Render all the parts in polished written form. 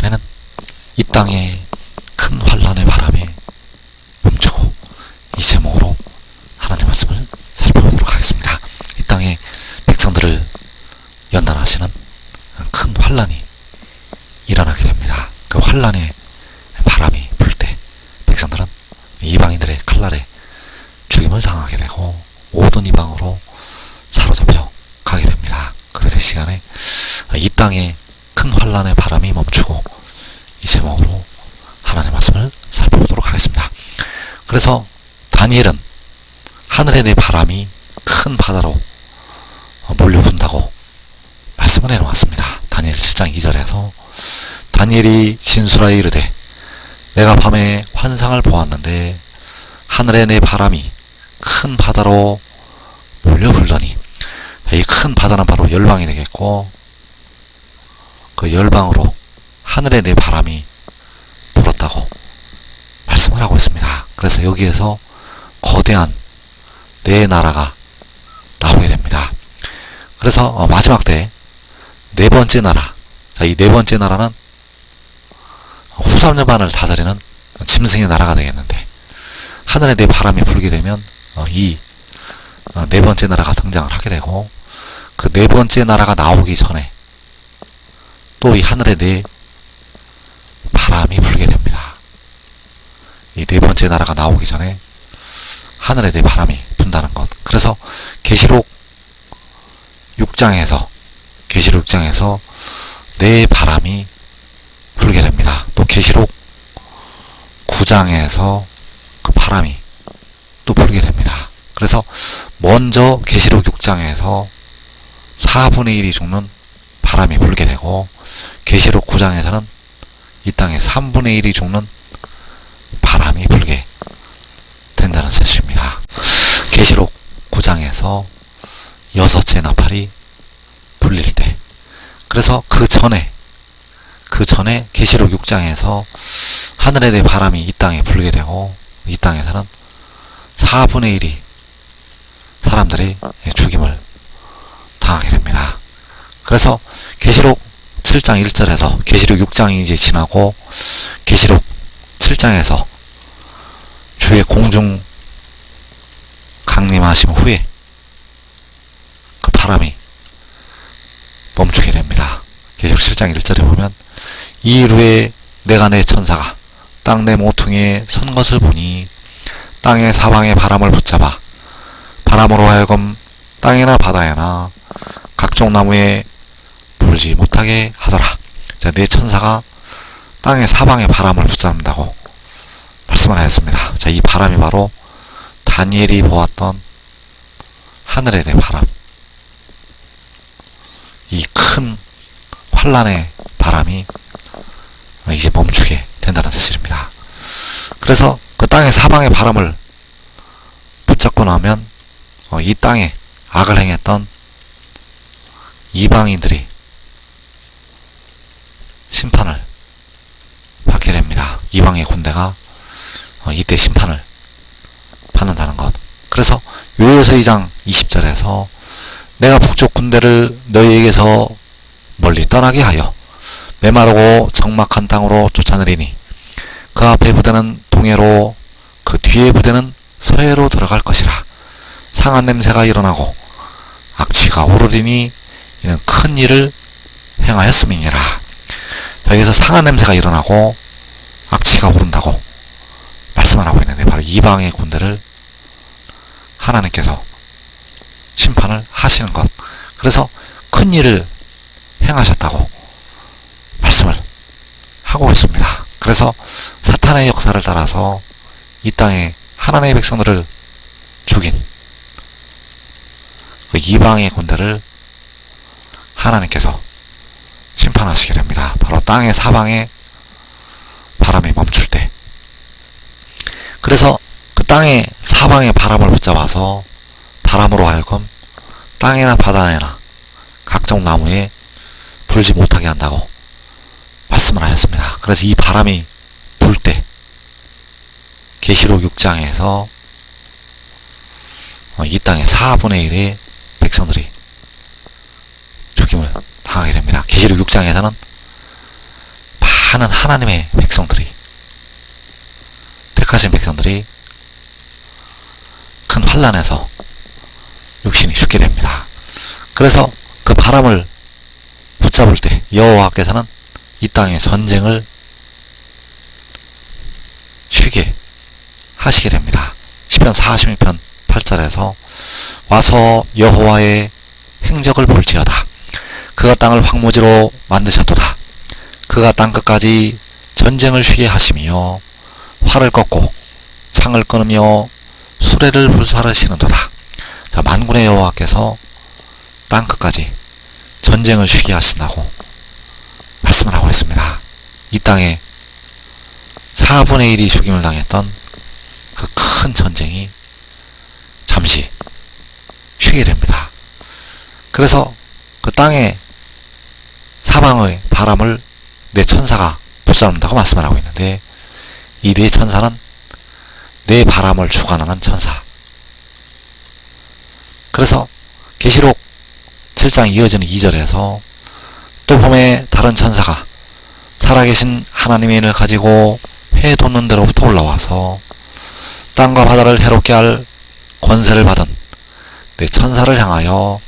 시간에는 이 땅에 큰 환란의 바람이 멈추고 이 제목으로 하나님 말씀을 살펴보도록 하겠습니다. 이 땅의 백성들을 연단하시는 큰 환란이 일어나게 됩니다. 그 환란의 바람이 불 때 백성들은 이방인들의 칼날에 죽임을 당하게 되고 모든 이방으로 사로잡혀 가게 됩니다. 그래서 이 시간에 이 땅에 큰 환란의 바람이 멈추고 이 제목으로 하나님의 말씀을 살펴보도록 하겠습니다. 그래서 다니엘은 하늘에 내 바람이 큰 바다로 몰려분다고 말씀을 해놓았습니다. 다니엘 7장 2절에서 다니엘이 진술하여 이르되 내가 밤에 환상을 보았는데 하늘에 내 바람이 큰 바다로 몰려 불더니, 이 큰 바다는 바로 열방이 되겠고 그 열방으로 하늘에 내 바람이 불었다고 말씀을 하고 있습니다. 그래서 여기에서 거대한 네 나라가 나오게 됩니다. 그래서 마지막 때 네 번째 나라, 이 네 번째 나라는 후삼여반을 다스리는 짐승의 나라가 되겠는데, 하늘에 내 바람이 불게 되면 이 네 번째 나라가 등장을 하게 되고, 그 네 번째 나라가 나오기 전에 또 이 하늘에 내 바람이 불게 됩니다. 이 네 번째 나라가 나오기 전에 하늘에 내 바람이 분다는 것. 그래서 계시록 6장에서 내 바람이 불게 됩니다. 또 계시록 9장에서 그 바람이 또 불게 됩니다. 그래서 먼저 계시록 6장에서 4분의 1이 죽는 바람이 불게 되고, 계시록 9장에서는 이 땅에 3분의 1이 죽는 바람이 불게 된다는 사실입니다. 계시록 9장에서 6째 나팔이 불릴 때, 그래서 그 전에 계시록 6장에서 하늘에 내 바람이 이 땅에 불게 되고, 이 땅에서는 4분의 1이 사람들이 죽임을 당하게 됩니다. 그래서 계시록 7장 1절에서 계시록 6장이 이제 지나고 계시록 7장에서 주의 공중 강림하심 후에 그 바람이 멈추게 됩니다. 계시록 7장 1절에 보면 이일 후에 내가 내 천사가 땅 내 모퉁이에 선 것을 보니 땅의 사방의 바람을 붙잡아 바람으로 하여금 땅이나 바다에나 각종 나무에 불지 못하게 하더라. 자, 내 천사가 땅의 사방의 바람을 붙잡는다고 말씀을 하였습니다. 자, 이 바람이 바로 다니엘이 보았던 하늘의 내 바람, 이 큰 환란의 바람이 이제 멈추게 된다는 사실입니다. 그래서 그 땅의 사방의 바람을 붙잡고 나면 이 땅에 악을 행했던 이방인들이 심판을 받게 됩니다. 이방의 군대가 이때 심판을 받는다는 것. 그래서 요엘서 2장 20절에서 내가 북쪽 군대를 너희에게서 멀리 떠나게 하여 메마르고 적막한 땅으로 쫓아내리니 그 앞에 부대는 동해로 그 뒤에 부대는 서해로 들어갈 것이라. 상한 냄새가 일어나고 악취가 오르리니 이는 큰 일을 행하였음이니라. 여기서 상한 냄새가 일어나고 악취가 오른다고 말씀을 하고 있는데, 바로 이방의 군대를 하나님께서 심판을 하시는 것. 그래서 큰 일을 행하셨다고 말씀을 하고 있습니다. 그래서 사탄의 역사를 따라서 이 땅에 하나님의 백성들을 죽인 그 이방의 군대를 하나님께서 심판하시게 됩니다. 바로 땅의 사방에 바람이 멈출 때. 그래서 그 땅의 사방의 바람을 붙잡아서 바람으로 하여금 땅이나 바다에나 각종 나무에 불지 못하게 한다고 말씀을 하였습니다. 그래서 이 바람이 불 때 계시록 6장에서 이 땅의 4분의 1의 백성들이 죽임을 당하게 됩니다. 계시록 6장에서는 많은 하나님의 백성들이, 택하신 백성들이 큰 환난에서 육신이 죽게 됩니다. 그래서 그 바람을 붙잡을 때 여호와께서는 이 땅의 전쟁을 쉬게 하시게 됩니다. 시편 46편 8절에서 와서 여호와의 행적을 볼지어다. 그가 땅을 황무지로 만드셨도다. 그가 땅끝까지 전쟁을 쉬게 하시며 활을 꺾고 창을 끊으며 수레를 불사르시는도다. 자, 만군의 여호와께서 땅끝까지 전쟁을 쉬게 하신다고 말씀을 하고 있습니다. 이 땅에 4분의 1이 죽임을 당했던 그 큰 전쟁이 잠시 쉬게 됩니다. 그래서 그 땅의 사방의 바람을 내 천사가 붙잡는다고 말씀을 하고 있는데, 이 네 천사는 내 바람을 주관하는 천사. 그래서 계시록 7장 이어지는 2절에서 또 봄에 다른 천사가 살아계신 하나님의 인을 가지고 해 돋는 데로부터 올라와서 땅과 바다를 해롭게 할 권세를 받은 내 천사를 향하여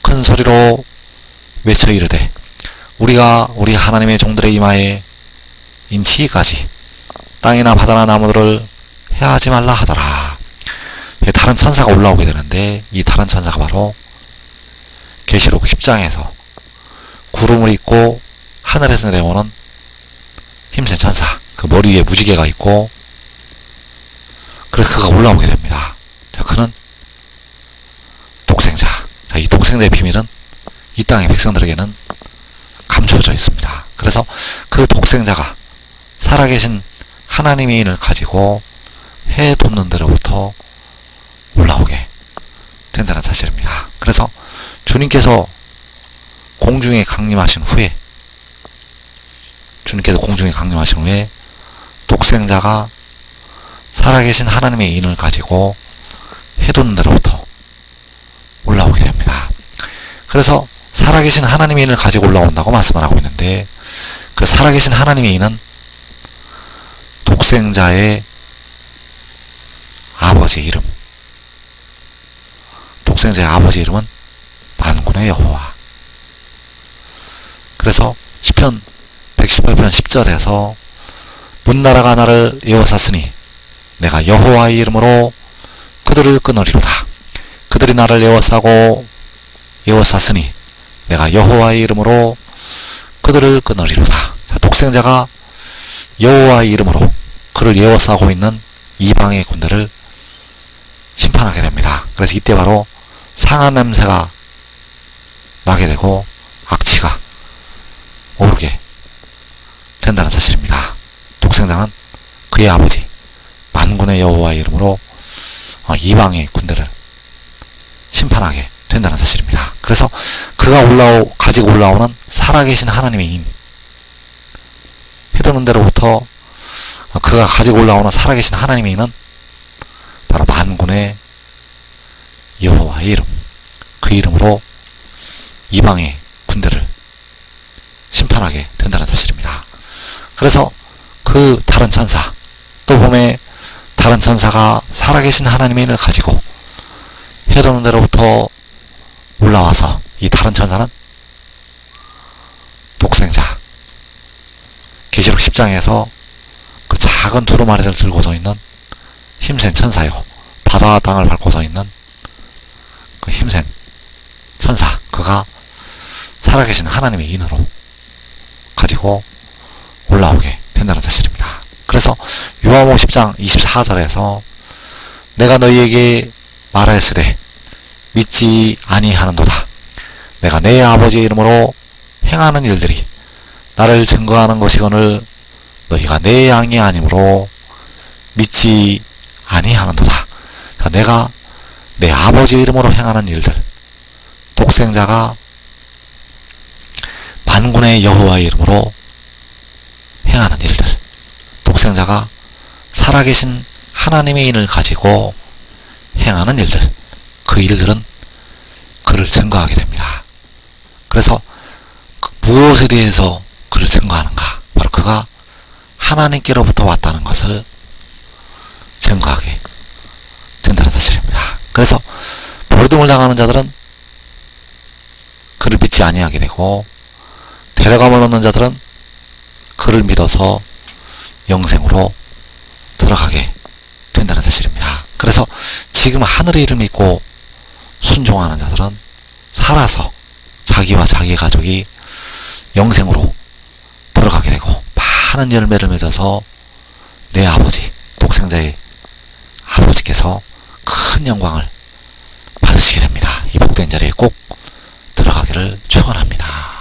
큰 소리로 외쳐 이르되, 우리가 우리 하나님의 종들의 이마에 인치기까지 땅이나 바다나 나무들을 해하지 말라 하더라. 다른 천사가 올라오게 되는데, 이 다른 천사가 바로 계시록 10장에서 구름을 입고 하늘에서 내려오는 힘센 천사, 그 머리 위에 무지개가 있고, 그래서 그가 올라오게 됩니다. 자, 그는 독생자. 자, 이 독생자의 비밀은 이 땅의 백성들에게는 감추어져 있습니다. 그래서 그 독생자가 살아계신 하나님의 인을 가지고 해 돋는 데로부터 올라오게 된다는 사실입니다. 그래서 주님께서 공중에 강림하신 후에, 독생자가 살아계신 하나님의 인을 가지고 해 돋는 데로부터 올라오게 됩니다. 그래서 살아계신 하나님의 인을 가지고 올라온다고 말씀을 하고 있는데, 그 살아계신 하나님의 인은 독생자의 아버지의 이름, 독생자의 아버지의 이름은 만군의 여호와. 그래서 시편 118편 10절에서 문나라가 나를 에워쌌으니 내가 여호와의 이름으로 그들을 끊으리로다. 그들이 나를 에워쌌으니 내가 여호와의 이름으로 그들을 끊으리로다. 자, 독생자가 여호와의 이름으로 그를 에워싸고 있는 이방의 군대를 심판하게 됩니다. 그래서 이때 바로 상한 냄새가 나게 되고 악취가 오르게 된다는 사실입니다. 독생자는 그의 아버지 만군의 여호와의 이름으로 이방의 군대를 심판하게 된다는 사실입니다. 그래서 그가 가지고 올라오는 살아계신 하나님의 인, 해도는 데로부터 그가 가지고 올라오는 살아계신 하나님의 인은 바로 만군의 여호와의 이름, 그 이름으로 이방의 군대를 심판하게 된다는 사실입니다. 그래서 그 다른 천사, 또 봄에 다른 천사가 살아계신 하나님의 인을 가지고 해로는 데로부터 올라와서, 이 다른 천사는 독생자, 계시록 10장에서 그 작은 두루마리를 들고서 있는 힘센 천사요, 바다와 땅을 밟고서 있는 그 힘센 천사, 그가 살아계신 하나님의 인으로 가지고 올라오게 된다는 사실입니다. 그래서 요한복음 10장 24절에서 내가 너희에게 말하였으되 믿지 아니하는도다. 내가 내 아버지의 이름으로 행하는 일들이 나를 증거하는 것이거늘 너희가 내 양이 아니므로 믿지 아니하는도다. 내가 내 아버지의 이름으로 행하는 일들, 독생자가 만군의 여호와의 이름으로 행하는 일들, 독생자가 살아계신 하나님의 인을 가지고 행하는 일들, 그 일들은 그를 증거하게 됩니다. 그래서 무엇에 대해서 그를 증거하는가? 바로 그가 하나님께로부터 왔다는 것을 증거하게 된다는 사실입니다. 그래서 벌등을 당하는 자들은 그를 믿지 아니하게 되고, 데려감을 얻는 자들은 그를 믿어서 영생으로 들어가게 된다는 사실입니다. 그래서 지금 하늘의 일을 믿고 순종하는 자들은 살아서 자기와 자기 가족이 영생으로 들어가게 되고, 많은 열매를 맺어서 내 아버지, 독생자의 아버지께서 큰 영광을 받으시게 됩니다. 이 복된 자리에 꼭 들어가기를 축원합니다.